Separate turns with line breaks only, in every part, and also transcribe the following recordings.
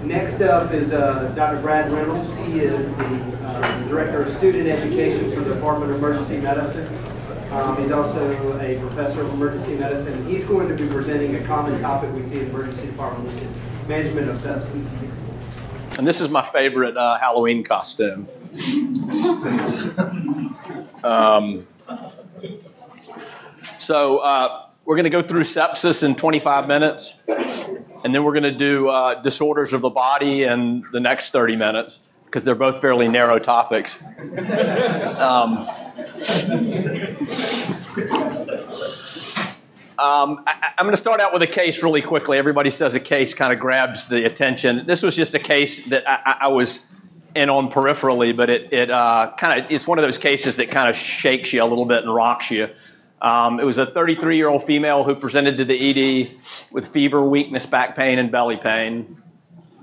Next up is Dr. Brad Reynolds. He is the Director of Student Education for the Department of Emergency Medicine. He's also a professor of emergency medicine. He's going to be presenting a common topic we see in the emergency department, which is management of sepsis.
And this is my favorite Halloween costume. We're going to go through sepsis in 25 minutes, and then we're going to do disorders of the body in the next 30 minutes, because they're both fairly narrow topics. I'm going to start out with a case really quickly. Everybody says a case kind of grabs the attention. This was just a case that I was in on peripherally, but it's one of those cases that kind of shakes you a little bit and rocks you. It was a 33-year-old female who presented to the ED with fever, weakness, back pain, and belly pain.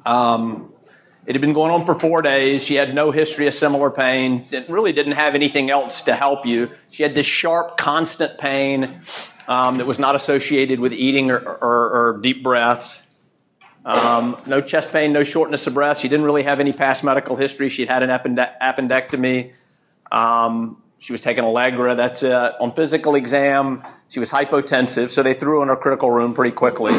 It had been going on for 4 days. She had no history of similar pain. It really didn't have anything else to help you. She had this sharp, constant pain that was not associated with eating or deep breaths. No chest pain, no shortness of breath. She didn't really have any past medical history. She'd had an appendectomy. She was taking Allegra, that's it. On physical exam, she was hypotensive, so they threw her in a critical room pretty quickly.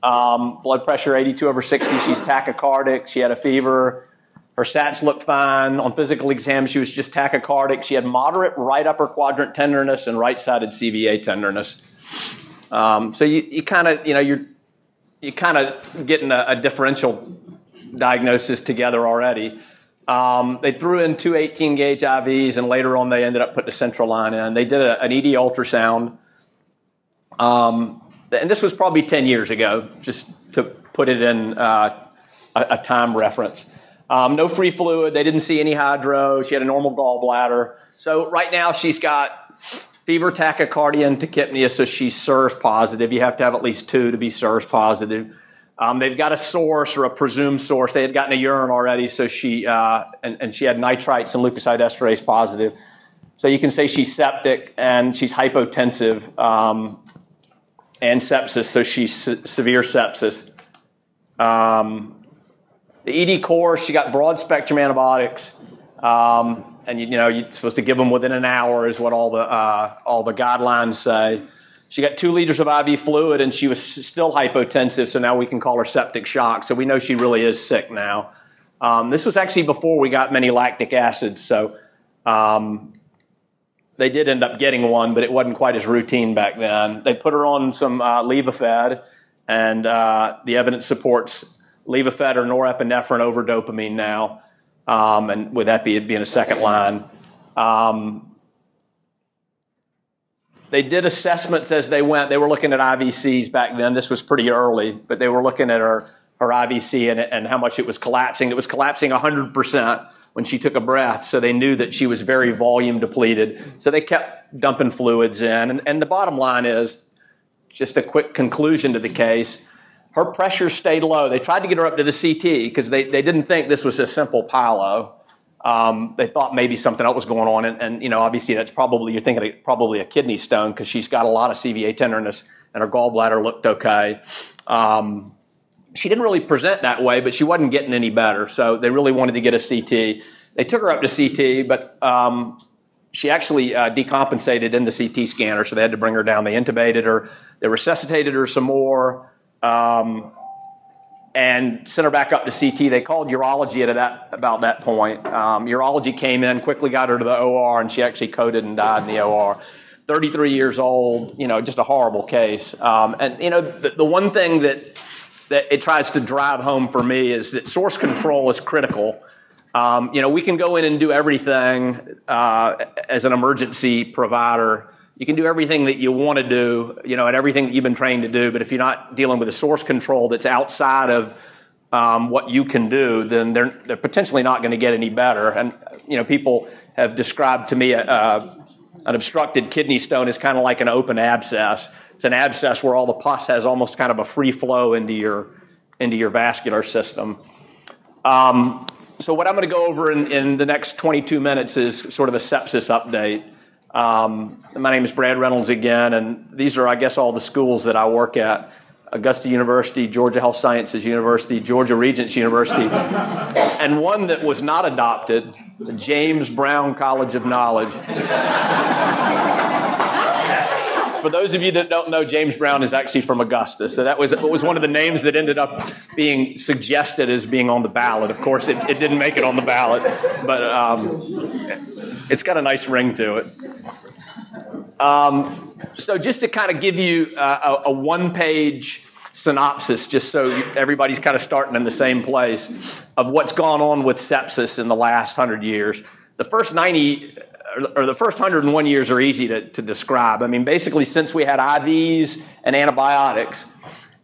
Blood pressure 82/60, she's tachycardic, she had a fever. Her SATs looked fine. On physical exam, she was just tachycardic. She had moderate right upper quadrant tenderness and right-sided CVA tenderness. So you kind of, you're kind of getting a differential diagnosis together already. They threw in two 18-gauge IVs, and later on they ended up putting a central line in. They did an ED ultrasound. And this was probably 10 years ago, just to put it in a time reference. No free fluid. They didn't see any hydro. She had a normal gallbladder. So right now she's got fever, tachycardia, and tachypnea, so she's SIRS positive. You have to have at least 2 to be SIRS positive. They've got a source or a presumed source. They had gotten a urine already, so she and she had nitrites and leukocyte esterase positive. So you can say she's septic and she's hypotensive and sepsis, so she's severe sepsis. The ED course, she got broad spectrum antibiotics, and you're supposed to give them within an hour is what all the guidelines say. She got 2 liters of IV fluid, and she was still hypotensive, so now we can call her septic shock. So we know she really is sick now. This was actually before we got many lactic acids, so they did end up getting one, but it wasn't quite as routine back then. They put her on some Levophed, and the evidence supports Levophed or norepinephrine over dopamine now, and with that being a second line. They did assessments as they went. They were looking at IVCs back then. This was pretty early, but they were looking at her IVC and how much it was collapsing. It was collapsing 100% when she took a breath, so they knew that she was very volume depleted. So they kept dumping fluids in. And the bottom line is, just a quick conclusion to the case, her pressure stayed low. They tried to get her up to the CT because they didn't think this was a simple pyelo. They thought maybe something else was going on, and obviously that's probably, you're thinking probably a kidney stone because she's got a lot of CVA tenderness and her gallbladder looked okay. She didn't really present that way, but she wasn't getting any better, so they really wanted to get a CT. They took her up to CT, but she actually decompensated in the CT scanner, so they had to bring her down. They intubated her, they resuscitated her some more, and sent her back up to CT. They called urology at about that point. Urology came in, quickly got her to the OR, and she actually coded and died in the OR. 33 years old, just a horrible case. The one thing that it tries to drive home for me is that source control is critical. We can go in and do everything as an emergency provider. You can do everything that you want to do, and everything that you've been trained to do, but if you're not dealing with a source control that's outside of what you can do, then they're potentially not going to get any better. And, people have described to me an obstructed kidney stone is kind of like an open abscess. It's an abscess where all the pus has almost kind of a free flow into your vascular system. So what I'm going to go over in the next 22 minutes is sort of a sepsis update. My name is Brad Reynolds again, and these are, I guess, all the schools that I work at. Augusta University, Georgia Health Sciences University, Georgia Regents University, and one that was not adopted, the James Brown College of Knowledge. For those of you that don't know, James Brown is actually from Augusta, so that was one of the names that ended up being suggested as being on the ballot. Of course, it didn't make it on the ballot, but it's got a nice ring to it. So just to kind of give you a one-page synopsis, just so everybody's kind of starting in the same place, of what's gone on with sepsis in the last 100 years. The first 90 or the first 101 years are easy to describe. I mean, basically, since we had IVs and antibiotics,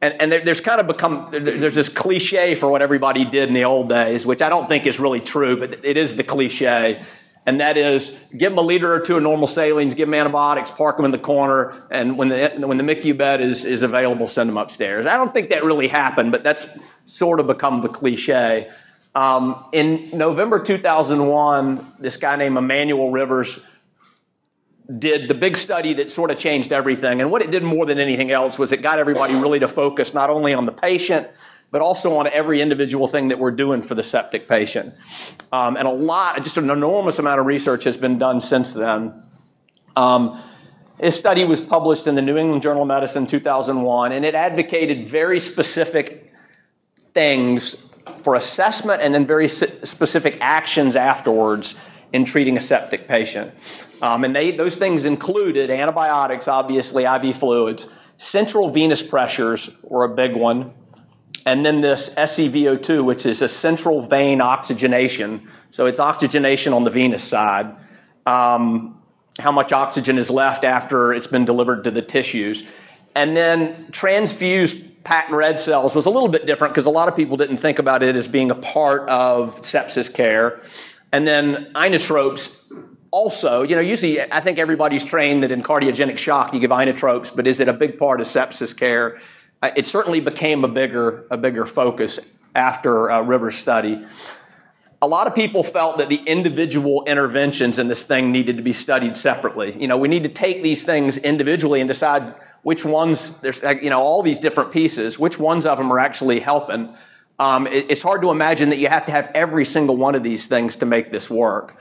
and there's kind of become, there's this cliche for what everybody did in the old days, which I don't think is really true, but it is the cliche. And that is, give them a liter or two of normal salines, give them antibiotics, park them in the corner, and when the MICU bed is available, send them upstairs. I don't think that really happened, but that's sort of become the cliche. In November 2001, this guy named Emmanuel Rivers did the big study that sort of changed everything. And what it did more than anything else was it got everybody really to focus not only on the patient, but also on every individual thing that we're doing for the septic patient. And just an enormous amount of research has been done since then. This study was published in the New England Journal of Medicine in 2001, and it advocated very specific things for assessment and then very specific actions afterwards in treating a septic patient. And those things included antibiotics, obviously, IV fluids, central venous pressures were a big one, and then this SeVO2, which is a central vein oxygenation. So it's oxygenation on the venous side. How much oxygen is left after it's been delivered to the tissues. And then transfused packed red cells was a little bit different because a lot of people didn't think about it as being a part of sepsis care. And then inotropes also, usually I think everybody's trained that in cardiogenic shock you give inotropes, but is it a big part of sepsis care? It certainly became a bigger focus after Rivers' study. A lot of people felt that the individual interventions in this thing needed to be studied separately. We need to take these things individually and decide which ones, there's all these different pieces, which ones of them are actually helping. It's hard to imagine that you have to have every single one of these things to make this work.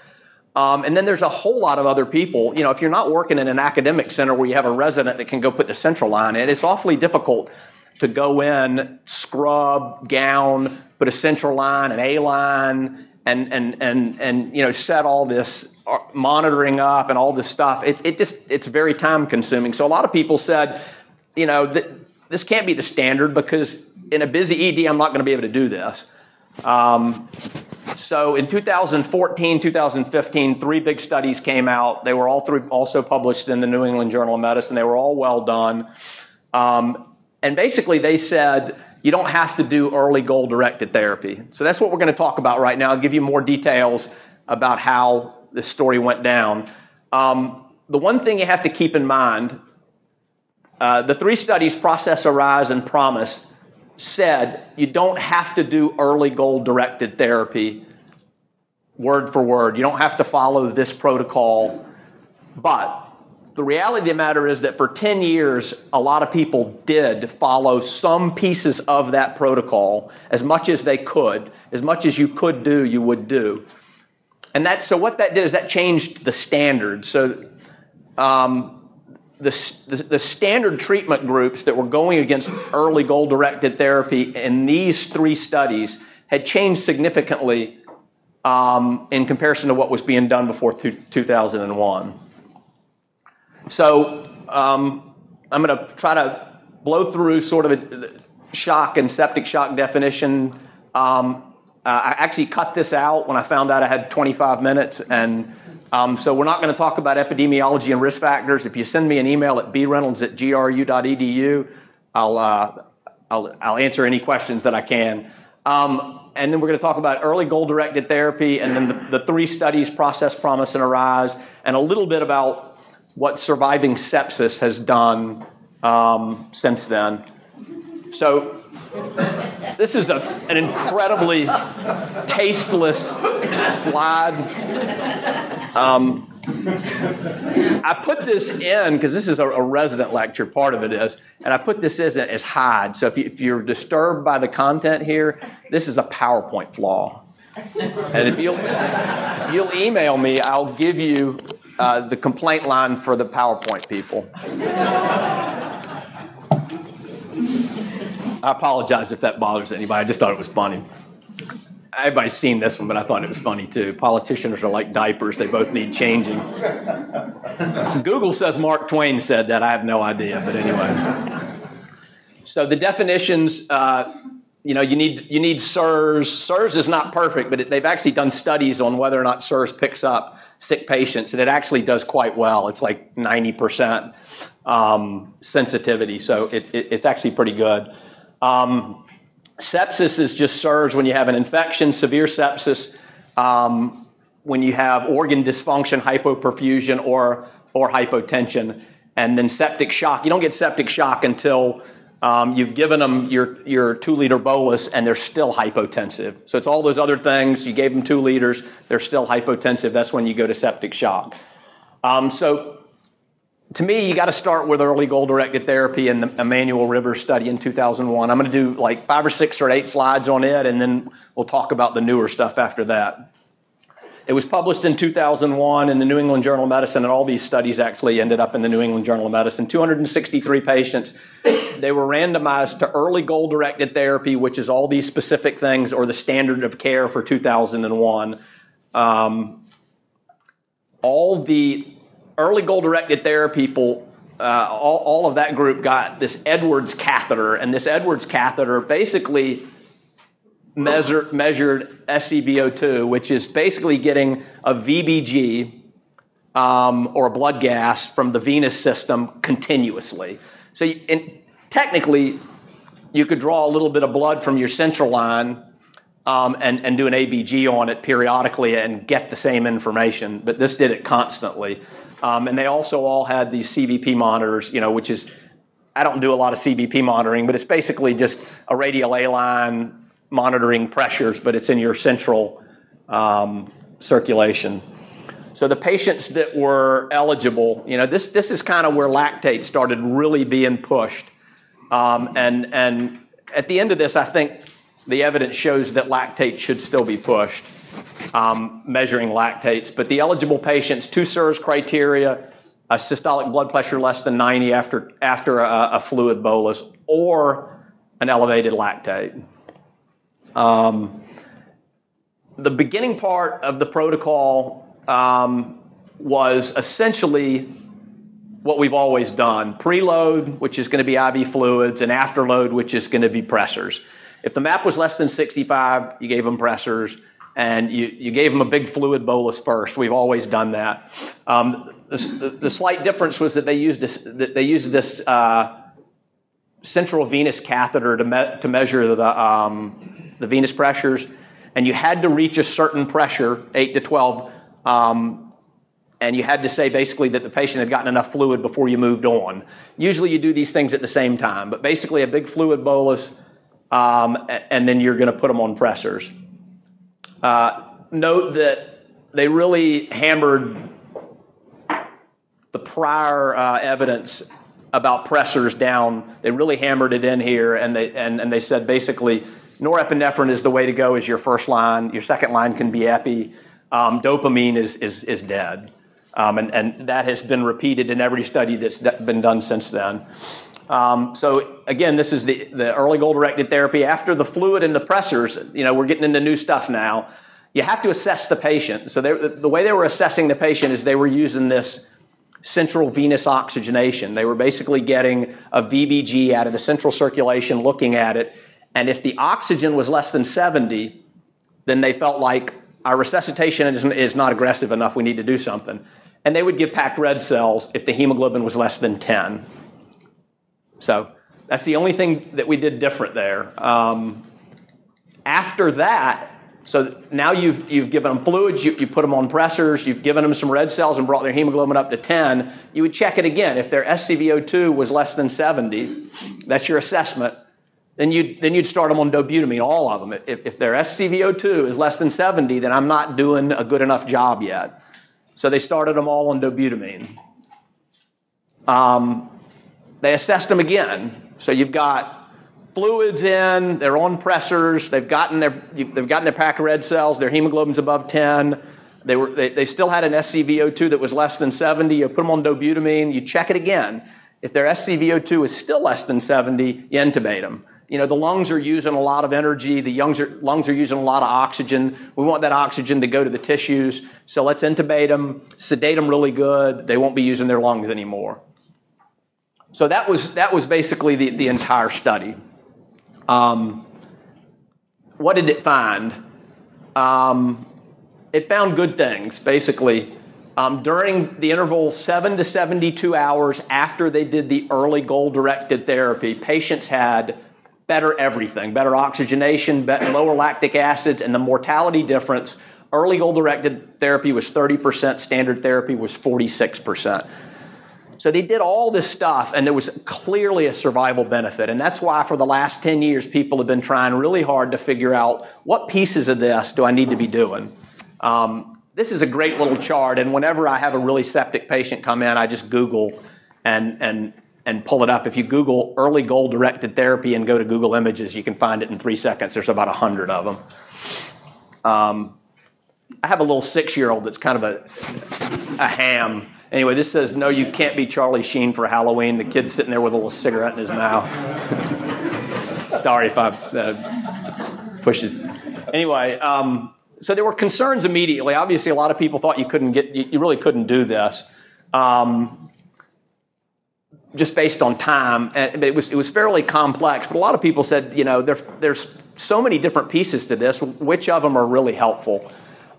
And then there's a whole lot of other people. If you're not working in an academic center where you have a resident that can go put the central line in, it's awfully difficult to go in, scrub, gown, put a central line, an A line, and set all this monitoring up and all this stuff. It's very time consuming. So a lot of people said, this can't be the standard because in a busy ED, I'm not going to be able to do this. So in 2014, 2015, 3 big studies came out. They were all 3 also published in the New England Journal of Medicine. They were all well done. And basically they said, you don't have to do early goal-directed therapy. So that's what we're going to talk about right now. I'll give you more details about how this story went down. The one thing you have to keep in mind, the 3 studies, Process, Arise, and Promise, said you don't have to do early goal-directed therapy word for word. You don't have to follow this protocol. But the reality of the matter is that for 10 years, a lot of people did follow some pieces of that protocol as much as they could. As much as you could do, you would do. And so what that did is that changed the standard. So the standard treatment groups that were going against early goal-directed therapy in these 3 studies had changed significantly in comparison to what was being done before 2001. So I'm going to try to blow through sort of a shock and septic shock definition. I actually cut this out when I found out I had 25 minutes, and so we're not going to talk about epidemiology and risk factors. If you send me an email at breynolds@gru.edu, I'll answer any questions that I can. And then we're going to talk about early goal-directed therapy, and then the 3 studies, Process, Promise, and Arise, and a little bit about what surviving sepsis has done since then. So this is an incredibly tasteless slide. I put this in because this is a resident lecture, part of it is, and I put this in as hide. So if you're disturbed by the content here, this is a PowerPoint flaw. And if you'll email me, I'll give you the complaint line for the PowerPoint people. I apologize if that bothers anybody. I just thought it was funny. Everybody's seen this one, but I thought it was funny too. Politicians are like diapers. They both need changing. Google says Mark Twain said that. I have no idea, but anyway. So the definitions, you need SIRS. SIRS is not perfect, but they've actually done studies on whether or not SIRS picks up sick patients, and it actually does quite well. It's like 90% sensitivity, so it's actually pretty good. Sepsis is just SIRS when you have an infection, severe sepsis, when you have organ dysfunction, hypoperfusion, or hypotension, and then septic shock. You don't get septic shock until you've given them your 2-liter bolus and they're still hypotensive. So it's all those other things. You gave them 2 liters, they're still hypotensive. That's when you go to septic shock. So to me, you got to start with early goal-directed therapy and the Emmanuel Rivers study in 2001. I'm going to do like 5 or 6 or 8 slides on it, and then we'll talk about the newer stuff after that. It was published in 2001 in the New England Journal of Medicine, and all these studies actually ended up in the New England Journal of Medicine. 263 patients. They were randomized to early goal-directed therapy, which is all these specific things, or the standard of care for 2001. All the early goal-directed therapy people, all of that group got this Edwards catheter, and this Edwards catheter basically measured SCVO2, which is basically getting a VBG or a blood gas from the venous system continuously. So technically, you could draw a little bit of blood from your central line and do an ABG on it periodically and get the same information, but this did it constantly. And they also all had these CVP monitors, which is, I don't do a lot of CVP monitoring, but it's basically just a radial A line monitoring pressures, but it's in your central circulation. So the patients that were eligible, this is kind of where lactate started really being pushed. And at the end of this, I think the evidence shows that lactate should still be pushed, measuring lactates. But the eligible patients, 2 SIRS criteria, a systolic blood pressure less than 90 after a fluid bolus, or an elevated lactate. The beginning part of the protocol was essentially what we've always done. Preload, which is going to be IV fluids, and afterload, which is going to be pressors. If the MAP was less than 65, you gave them pressors, and you gave them a big fluid bolus first. We've always done that. The slight difference was that they used this central venous catheter to measure the venous pressures, and you had to reach a certain pressure, 8 to 12, and you had to say basically that the patient had gotten enough fluid before you moved on. Usually you do these things at the same time, but basically a big fluid bolus, and then you're going to put them on pressors. Note that they really hammered the prior evidence about pressors down. They really hammered it in here, and they said basically norepinephrine is the way to go as your first line. Your second line can be epi. Dopamine is dead. And that has been repeated in every study that's been done since then. So again, this is the early goal-directed therapy. After the fluid and the pressors, we're getting into new stuff now. You have to assess the patient. So the way they were assessing the patient is they were using this central venous oxygenation. They were basically getting a VBG out of the central circulation, looking at it, and if the oxygen was less than 70, then they felt like our resuscitation is not aggressive enough, we need to do something. And they would give packed red cells if the hemoglobin was less than 10. So that's the only thing that we did different there. After that, so now you've given them fluids, you put them on pressors, you've given them some red cells and brought their hemoglobin up to 10, you would check it again. If their SCVO2 was less than 70, that's your assessment, then you'd start them on dobutamine, all of them. If their SCVO2 is less than 70, then I'm not doing a good enough job yet. So they started them all on dobutamine. They assessed them again. So you've got fluids in, they're on pressors, they've gotten their pack of red cells, their hemoglobin's above 10. They still had an SCVO2 that was less than 70. You put them on dobutamine, you check it again. If their SCVO2 is still less than 70, you intubate them. You know, the lungs are using a lot of energy. The lungs are using a lot of oxygen. We want that oxygen to go to the tissues. So let's intubate them, sedate them really good. They won't be using their lungs anymore. So that was basically the entire study. What did it find? It found good things, basically. During the interval 7 to 72 hours after they did the early goal-directed therapy, patients had better everything, better oxygenation, lower lactic acids, and the mortality difference. Early goal-directed therapy was 30%, standard therapy was 46%. So they did all this stuff, and there was clearly a survival benefit. And that's why for the last 10 years, people have been trying really hard to figure out what pieces of this do I need to be doing. This is a great little chart, and whenever I have a really septic patient come in, I just Google and pull it up. If you Google early goal-directed therapy and go to Google Images, you can find it in 3 seconds. There's about 100 of them. I have a little 6-year-old that's kind of a ham. Anyway, this says, no, you can't be Charlie Sheen for Halloween. The kid's sitting there with a little cigarette in his mouth. Sorry if I pushes. Anyway, so there were concerns immediately. Obviously, a lot of people thought you really couldn't do this, just based on time. And it was fairly complex. But a lot of people said, you know, there's so many different pieces to this. Which of them are really helpful?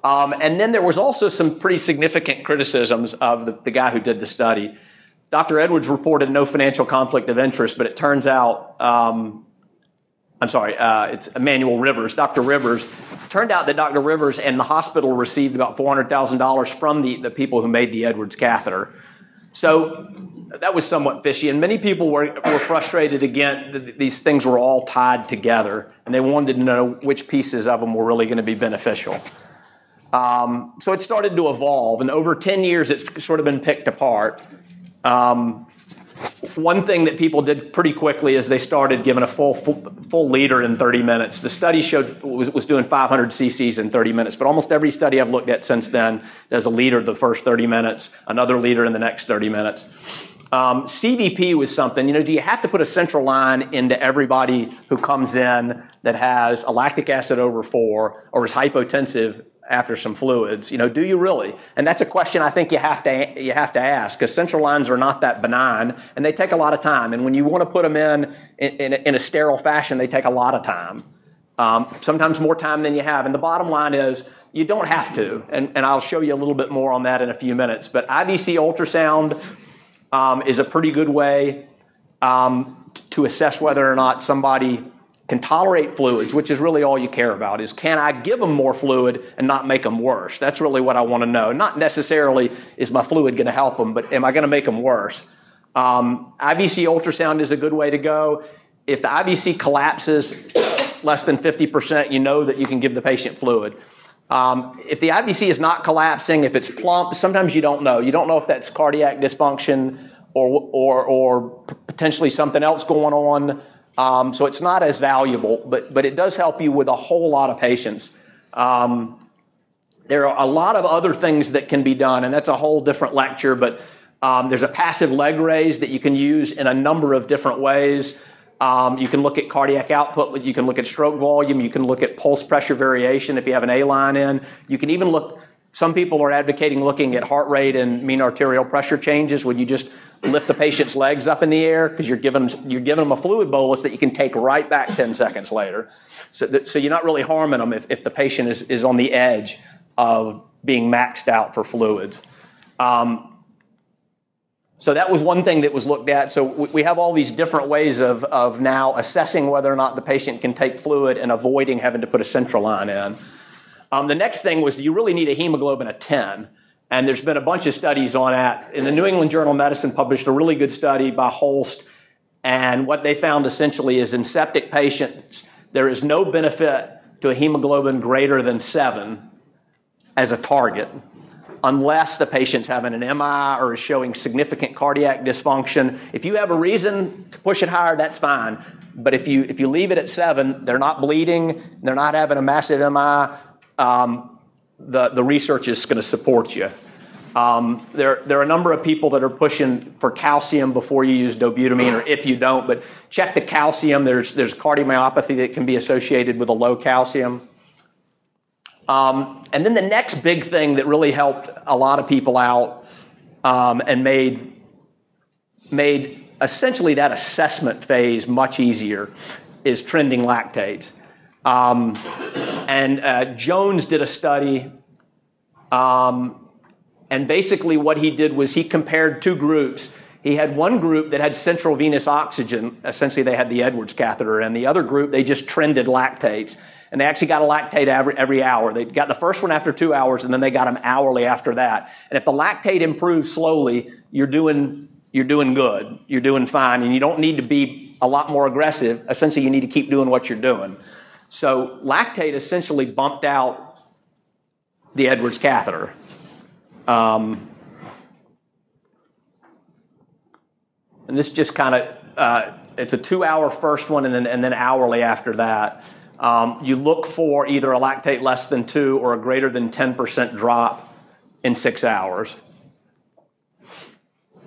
And then there was also some pretty significant criticisms of the guy who did the study. Dr. Edwards reported no financial conflict of interest, but it turns out, it's Emmanuel Rivers, Dr. Rivers. It turned out that Dr. Rivers and the hospital received about $400,000 from the people who made the Edwards catheter. So that was somewhat fishy, and many people were frustrated again. These things were all tied together, and they wanted to know which pieces of them were really going to be beneficial. So it started to evolve, and over 10 years, it's sort of been picked apart. One thing that people did pretty quickly is they started giving a full liter in 30 minutes. The study showed was doing 500 cc's in 30 minutes, but almost every study I've looked at since then does a liter the first 30 minutes, another liter in the next 30 minutes. CVP was something, you know, do you have to put a central line into everybody who comes in that has a lactic acid over 4 or is hypotensive after some fluids? You know, do you really? And that's a question I think you have to ask, because central lines are not that benign and they take a lot of time. And when you want to put them in a sterile fashion, they take a lot of time. Sometimes more time than you have. And the bottom line is you don't have to. And I'll show you a little bit more on that in a few minutes. But IVC ultrasound is a pretty good way to assess whether or not somebody can tolerate fluids, which is really all you care about, is can I give them more fluid and not make them worse? That's really what I want to know. Not necessarily is my fluid going to help them, but am I going to make them worse? IVC ultrasound is a good way to go. If the IVC collapses less than 50%, you know that you can give the patient fluid. If the IVC is not collapsing, if it's plump, sometimes you don't know. You don't know if that's cardiac dysfunction or potentially something else going on. So it's not as valuable, but it does help you with a whole lot of patients. There are a lot of other things that can be done, and that's a whole different lecture, but there's a passive leg raise that you can use in a number of different ways. You can look at cardiac output, you can look at stroke volume, you can look at pulse pressure variation if you have an A-line in. You can even look, some people are advocating looking at heart rate and mean arterial pressure changes when you just lift the patient's legs up in the air, because you're giving them a fluid bolus that you can take right back 10 seconds later. So you're not really harming them if the patient is on the edge of being maxed out for fluids. So that was one thing that was looked at. So we have all these different ways of now assessing whether or not the patient can take fluid and avoiding having to put a central line in. The next thing was, you really need a hemoglobin of 10. And there's been a bunch of studies on that. In the New England Journal of Medicine published a really good study by Holst. And what they found essentially is in septic patients, there is no benefit to a hemoglobin greater than 7 as a target. unless the patient's having an MI or is showing significant cardiac dysfunction. If you have a reason to push it higher, that's fine. But if you leave it at 7, they're not bleeding, they're not having a massive MI, the research is going to support you. There are a number of people that are pushing for calcium before you use dobutamine, or if you don't, but check the calcium. There's cardiomyopathy that can be associated with a low calcium. And then the next big thing that really helped a lot of people out and made essentially that assessment phase much easier is trending lactates. Jones did a study, and basically what he did was he compared 2 groups. He had one group that had central venous oxygen. Essentially, they had the Edwards catheter, and the other group, they just trended lactates. And they actually got a lactate every hour. They got the first one after 2 hours, and then they got them hourly after that. And if the lactate improves slowly, you're doing good. You're doing fine, and you don't need to be a lot more aggressive. Essentially, you need to keep doing what you're doing. So lactate essentially bumped out the Edwards catheter. And this just kind of, it's a 2-hour first one and then hourly after that. You look for either a lactate less than 2 or a greater than 10% drop in 6 hours.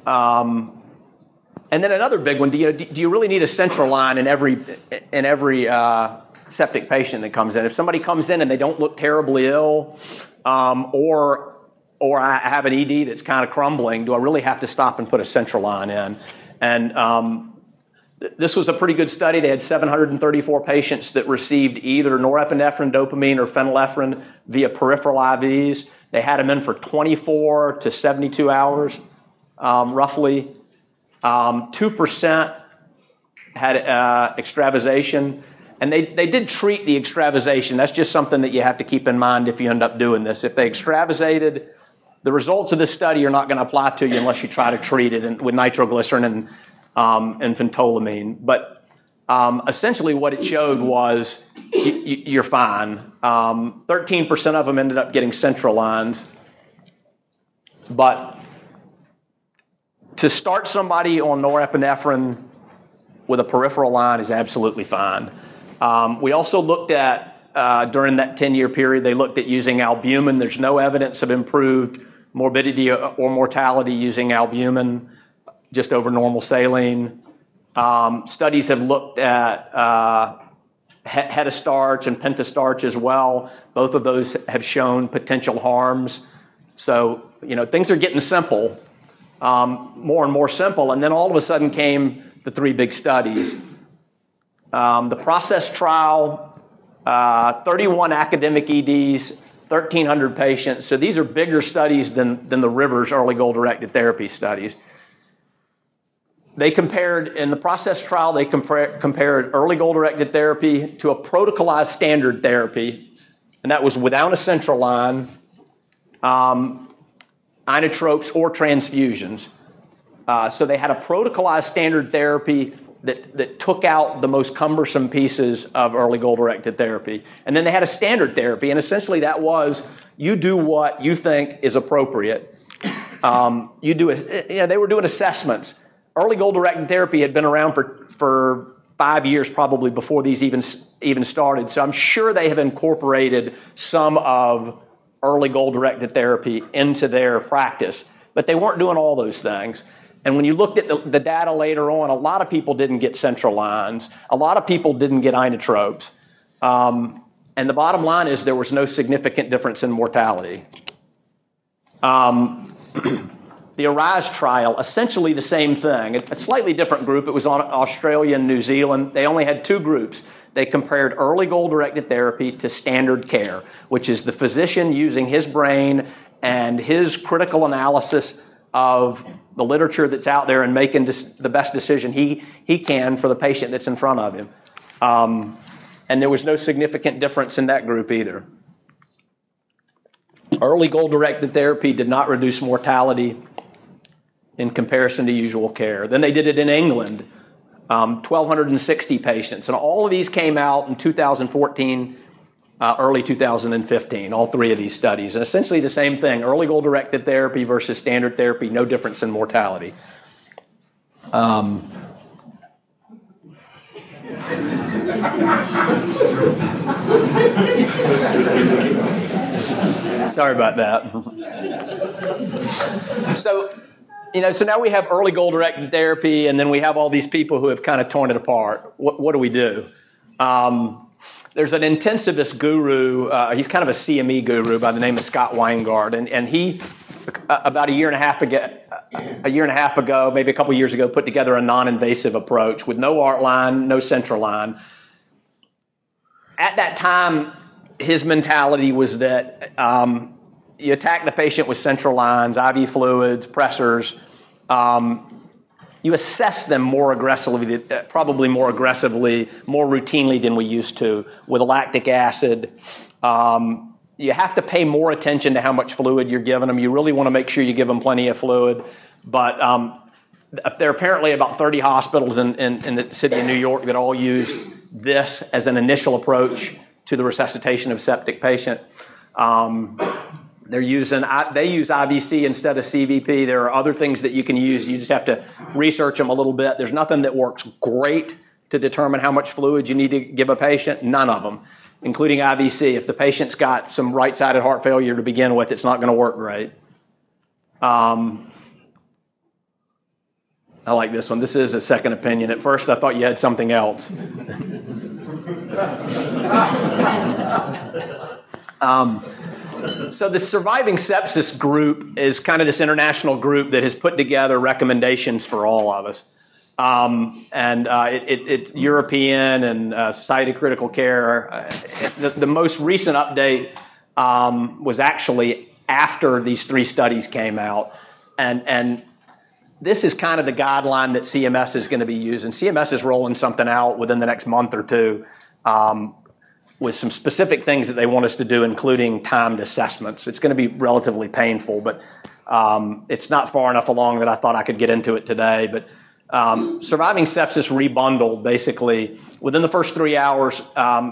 And then another big one, do you really need a central line in every septic patient that comes in? If somebody comes in and they don't look terribly ill, or I have an ED that's kind of crumbling, do I really have to stop and put a central line in? And this was a pretty good study. They had 734 patients that received either norepinephrine, dopamine, or phenylephrine via peripheral IVs. They had them in for 24 to 72 hours, roughly. 2% had extravasation. And they did treat the extravasation. That's just something that you have to keep in mind if you end up doing this. If they extravasated, the results of this study are not going to apply to you unless you try to treat it with nitroglycerin and phentolamine. But essentially what it showed was you're fine. 13% of them ended up getting central lines. But to start somebody on norepinephrine with a peripheral line is absolutely fine. We also looked at, during that 10-year period, they looked at using albumin. There's no evidence of improved morbidity or mortality using albumin just over normal saline. Studies have looked at hetastarch and pentastarch as well. Both of those have shown potential harms. So, things are getting simple, more and more simple. And then all of a sudden came the 3 big studies. The process trial, 31 academic EDs, 1,300 patients. So these are bigger studies than the Rivers early goal-directed therapy studies. They compared, in the process trial, they compared early goal-directed therapy to a protocolized standard therapy, and that was without a central line, inotropes or transfusions. So they had a protocolized standard therapy that took out the most cumbersome pieces of early goal-directed therapy. And then they had a standard therapy, and essentially that was you do what you think is appropriate. They were doing assessments. Early goal-directed therapy had been around for 5 years probably before these even started, so I'm sure they have incorporated some of early goal-directed therapy into their practice, but they weren't doing all those things. And when you looked at the data later on, a lot of people didn't get central lines. A lot of people didn't get inotropes. And the bottom line is there was no significant difference in mortality. The ARISE trial, essentially the same thing. A slightly different group. It was on Australia and New Zealand. They only had 2 groups. They compared early goal-directed therapy to standard care, which is the physician using his brain and his critical analysis of the literature that's out there and making the best decision he can for the patient that's in front of him. And there was no significant difference in that group either. Early goal-directed therapy did not reduce mortality in comparison to usual care. Then they did it in England, 1,260 patients. And all of these came out in 2014 early 2015, all three of these studies. And essentially the same thing, early goal-directed therapy versus standard therapy, no difference in mortality. Sorry about that. So now we have early goal-directed therapy, and then we have all these people who have kind of torn it apart. What do we do? There's an intensivist guru, he's kind of a CME guru by the name of Scott Weingart, and he, about a year and a half ago, maybe a couple years ago, put together a non-invasive approach with no art line, no central line. At that time, his mentality was that you attack the patient with central lines, IV fluids, pressors. You assess them more aggressively, probably more aggressively, more routinely than we used to with lactic acid. You have to pay more attention to how much fluid you're giving them. You really want to make sure you give them plenty of fluid. But there are apparently about 30 hospitals in the city of New York that all use this as an initial approach to the resuscitation of septic patient. They use IVC instead of CVP. There are other things that you can use. You just have to research them a little bit. There's nothing that works great to determine how much fluid you need to give a patient. None of them, including IVC. If the patient's got some right-sided heart failure to begin with, it's not going to work great. I like this one. This is a second opinion. At first, I thought you had something else. So the Surviving Sepsis group is kind of this international group that has put together recommendations for all of us. It's European and Society of Critical Care. The most recent update was actually after these three studies came out. And this is kind of the guideline that CMS is going to be using. CMS is rolling something out within the next month or two with some specific things that they want us to do, including timed assessments. It's going to be relatively painful, but it's not far enough along that I thought I could get into it today. But Surviving Sepsis Rebundled, basically, within the first 3 hours,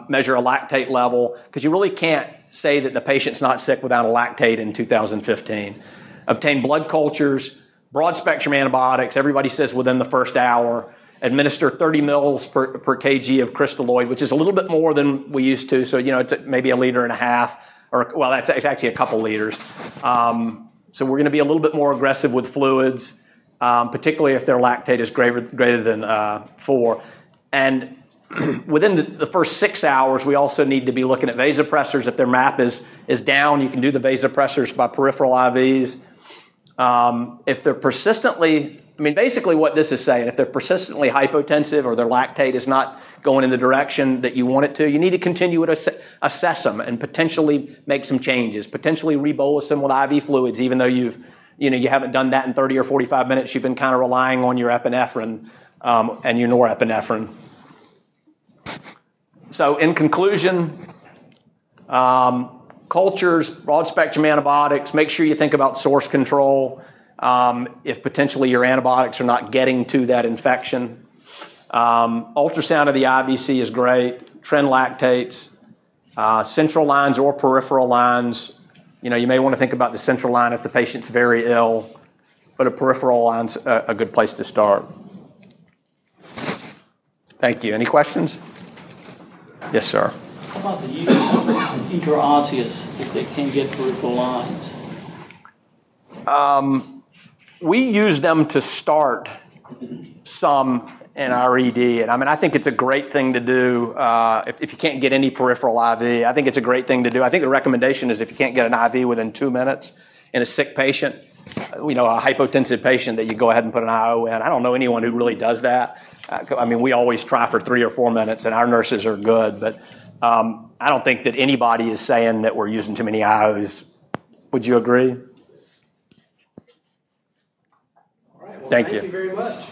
measure a lactate level, because you really can't say that the patient's not sick without a lactate in 2015. Obtain blood cultures, broad-spectrum antibiotics, everybody says within the first hour. Administer 30 mils per kg of crystalloid, which is a little bit more than we used to. So, it's maybe 1.5 liters, or, well, that's actually a couple liters. So we're going to be a little bit more aggressive with fluids, particularly if their lactate is greater than 4. And within the first 6 hours, we also need to be looking at vasopressors. If their MAP is down, you can do the vasopressors by peripheral IVs. If they're persistently, basically what this is saying, if they're persistently hypotensive or their lactate is not going in the direction that you want it to, you need to continue to assess them and potentially make some changes, potentially rebolus them with IV fluids, even though you haven't done that in 30 or 45 minutes. You've been kind of relying on your epinephrine and your norepinephrine. So in conclusion, cultures, broad-spectrum antibiotics, make sure you think about source control if potentially your antibiotics are not getting to that infection. Ultrasound of the IVC is great. Trend lactates, central lines or peripheral lines. You may want to think about the central line if the patient's very ill, but a peripheral line's a good place to start. Thank you. Any questions? Yes, sir.
How about the use of intraosseous if they can get peripheral lines?
We use them to start some in our ED, and I think it's a great thing to do if you can't get any peripheral IV. I think it's a great thing to do. I think the recommendation is if you can't get an IV within 2 minutes in a sick patient, a hypotensive patient, that you go ahead and put an IO in. I don't know anyone who really does that. We always try for 3 or 4 minutes, and our nurses are good, but I don't think that anybody is saying that we're using too many IOs. Would you agree?
All right, well,
thank you
very much.